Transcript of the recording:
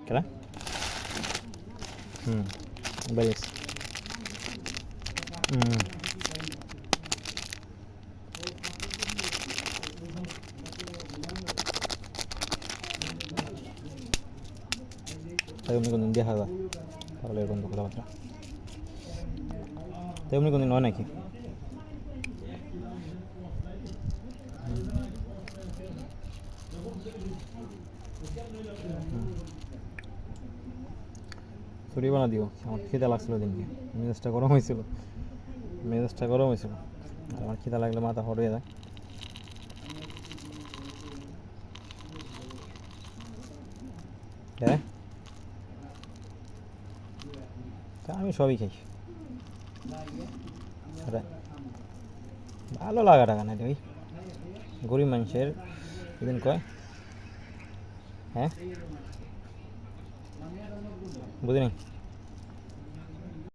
কেন বেশ তেমনি কোনদিন দেখা যায় তাহলে এরকম তো কথাবার্তা তেমনি কোনদিন নয় নাকি ছুটি বানা দিও আমার খিদা লাগছিল দিনকে মেজাজটা গরম হয়েছিল আমার খিদা লাগলে মাথা হট হয়ে যায় হ্যাঁ তা আমি সবই খাই ভালো লাগা টাকা না ওই গরিব মানুষের এদিন কয় হ্যাঁ বুঝিনি